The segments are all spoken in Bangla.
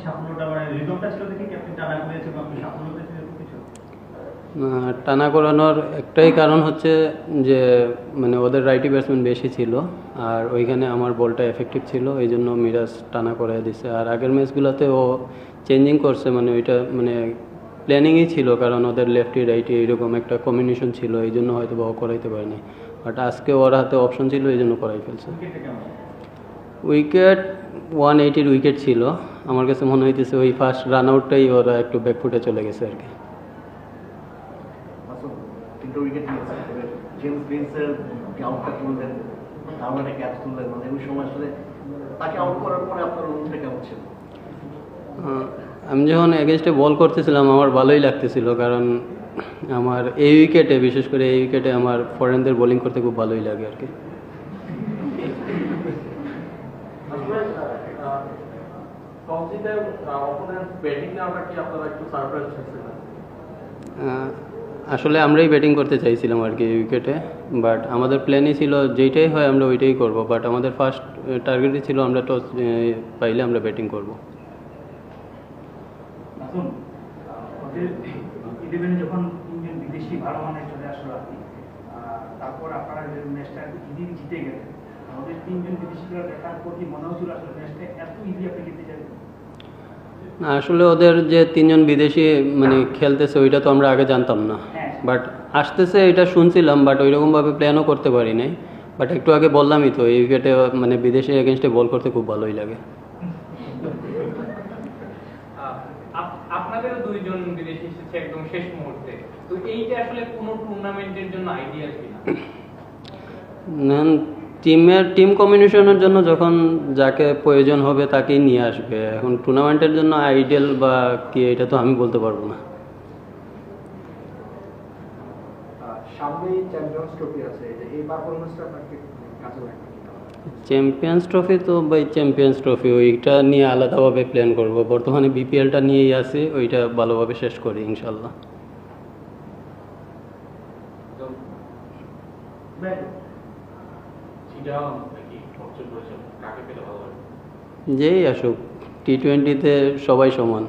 সাফল্যটা মানে রিদমটা ছিল দেখে কি আপনি টানা করেছে বা আপনি সাফল্য পেয়েছেন এরকম কিছু? টানা করানোর একটাই কারণ হচ্ছে যে মানে ওদের রাইটি ব্যাটসম্যান বেশি ছিল, আর ওইখানে আমার বলটা এফেক্টিভ ছিল, এই জন্য মিরাজ টানা করে দিছে। আর আগের ম্যাচগুলোতে ও চেঞ্জিং করছে, মানে ওইটা মানে প্ল্যানিংই ছিল, কারণ ওদের লেফটি রাইটি এইরকম একটা কম্বিনেশন ছিল, এই জন্য হয়তো বা ও করাইতে পারেনি। বাট আজকে ওর হাতে অপশন ছিল, এই জন্য করাই ফেলছে। উইকেট 180 উইকেট ছিল। আমার কাছে মনে হইতেছে ওই ফার্স্ট রান আউটটাই ওরা একটু ব্যাকফুটে চলে গেছে আর কি। আমি যখন এগেইনস্টে বল করতেছিলাম আমার ভালোই লাগতেছিল, কারণ আমার এই উইকেটে, বিশেষ করে এই উইকেটে আমার ফরেনদের বোলিং করতে খুব ভালোই লাগে আর কি। আসলে আমরাই ব্যাটিং করতে চাইছিলাম আর কি এই উইকেটে, বাট আমাদের প্ল্যানই ছিল যেইটাই হয় আমরা ওইটাই করব। বাট আমাদের ফার্স্ট টার্গেটই ছিল আমরা টস পাইলে আমরা ব্যাটিং করব। যখন তিনজন বিদেশি ভালো মানের চলে আসলো আর কি, তারপর আপনারা ম্যাচটা ইজি জিতে গেলেন, আমাদের তিনজন বিদেশিরা দেখার পর কি মনে হচ্ছিল আসলে ম্যাচটা এত ইজি আপনি জিতে যাবেন? আসলে ওদের যে তিনজন বিদেশি মানে খেলতেছে ওইটা তো আমরা আগে জানতাম না, বাট আসতেছে এটা শুনছিলাম, বাট ওইরকমভাবে প্ল্যানও করতে পারি নাই। বাট একটু আগে বললামই তো, এই উইকেটে মানে বিদেশি এগেনস্টে বল করতে খুব ভালোই লাগে। আপনাদের দুইজন বিদেশি এসেছে একদম শেষ মুহূর্তে, তো এইটা আসলে কোন টুর্নামেন্টের জন্য আইডিয়াল কিনা? টিম কম্বিনেশনের জন্য যখন যাকে প্রয়োজন হবে তাকেই নিয়ে আসবে। এখন টুর্নামেন্টের জন্য আইডিয়াল বা কি এটা তো আমি বলতে পারবো না। চ্যাম্পিয়ন্স ট্রফি তো ভাই চ্যাম্পিয়ন্স ট্রফি, ওইটা নিয়ে আলাদাভাবে প্ল্যান করব। বর্তমানে বিপিএলটা নিয়েই আছে, ওইটা ভালোভাবে শেষ করি ইনশাল্লাহ। যেই আসুক, টি-20-তে সবাই সমান।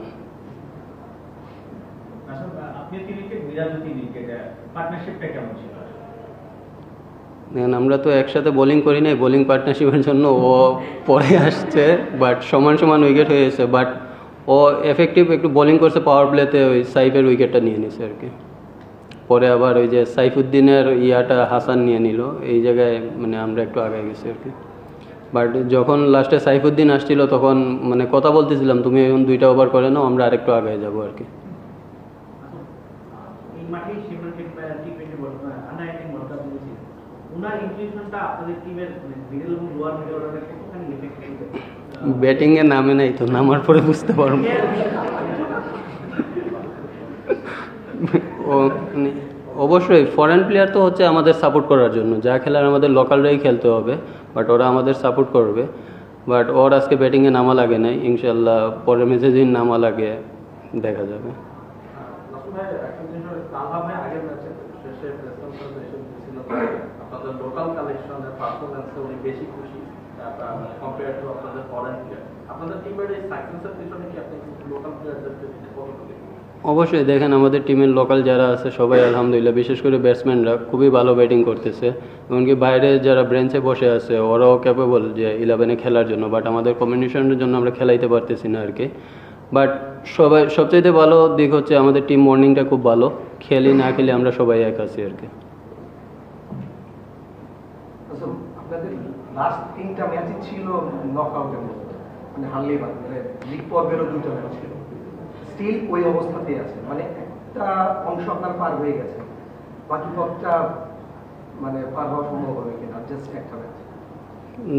আমরা তো একসাথে বোলিং করি নাই, বোলিং পার্টনারশিপের জন্য ও পরে আসছে, বাট সমান সমান উইকেট হয়েছে। বাট ও এফেক্টিভ একটু বোলিং করছে পাওয়ার প্লেতে, ওই সাইফের উইকেটটা নিয়ে নিছে আর কি। পরে আবার ওই যে সাইফুদ্দিনের হাসান নিয়ে নিল, এই জায়গায় মানে আমরা একটু আগায় গেছি আর কি। বাট যখন লাস্টে সাইফুদ্দিন আসছিল তখন মানে কথা বলতেছিলাম, তুমি এখন 2টা ওভার করে নাও, আমরা আরেকটু আগায় যাবো আর কি। ব্যাটিং এ নামে নাই তো, নামার পরে বুঝতে পারবো। অবশ্যই ফরেন প্লেয়ার তো হচ্ছে আমাদের সাপোর্ট করার জন্য, যা খেলার আমাদের লোকালরাই খেলতে হবে, বাট ওরা আমাদের সাপোর্ট করবে। বাট ওর আজকে ব্যাটিংয়ে নামা লাগে নাই, ইনশাল্লাহ পরের ম্যাচে দিন নামা লাগে দেখা যাবে। অবশ্যই দেখেন আমাদের টিমের লোকাল যারা আছে সবাই আলহামদুলিল্লাহ, বিশেষ করে ব্যাটসম্যানরা খুবই ভালো ব্যাটিং করতেছে। এমনকি বাইরে যারা ব্রেঞ্চে বসে আছে ওরাও ক্যাপেবল যে 11-এ খেলার জন্য, বাট আমাদের কম্বিনেশনের জন্য আমরা খেলাইতে পারতেছি না আর কি। বাট সবচাইতে ভালো দিক হচ্ছে আমাদের টিম মর্নিংটা খুব ভালো, খেলি না খেলি আমরা সবাই এক আছি আর কি। লাস্ট 3টা ম্যাচই ছিল নকআউটের মতো, মানে হারলেই বাদ, লিগ পর্বেরও 2টা ম্যাচ ছিল, স্টিল ওই অবস্থাতেই আছে। মানে একটা অংশ আপনার পার হয়ে গেছে, বাকি পথটা মানে পার হওয়া সম্ভব হবে কিনা? জাস্ট একটা ম্যাচ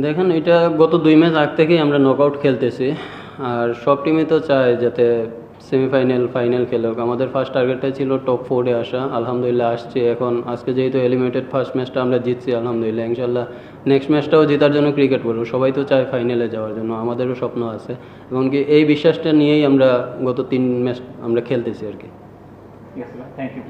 দেখেন, এটা গত 2 ম্যাচ আগ থেকেই আমরা নকআউট খেলতেছি, আর সব টিমই তো চায় যাতে সেমিফাইনাল ফাইনাল খেলুক। আমাদের ফার্স্ট টার্গেটটা ছিল টপ 4-এ আসা, আলহামদুলিল্লাহ আসছে। এখন আজকে যেহেতু এলিমিনেটেড ফার্স্ট ম্যাচটা আমরা জিতছি আলহামদুলিল্লাহ, ইনশাল্লাহ নেক্সট ম্যাচটাও জেতার জন্য ক্রিকেট বলবো। সবাই তো চায় ফাইনালে যাওয়ার জন্য, আমাদেরও স্বপ্ন আছে। এমনকি এই বিশ্বাসটা নিয়েই আমরা গত 3 ম্যাচ আমরা খেলতেছি আর কি। Thank you.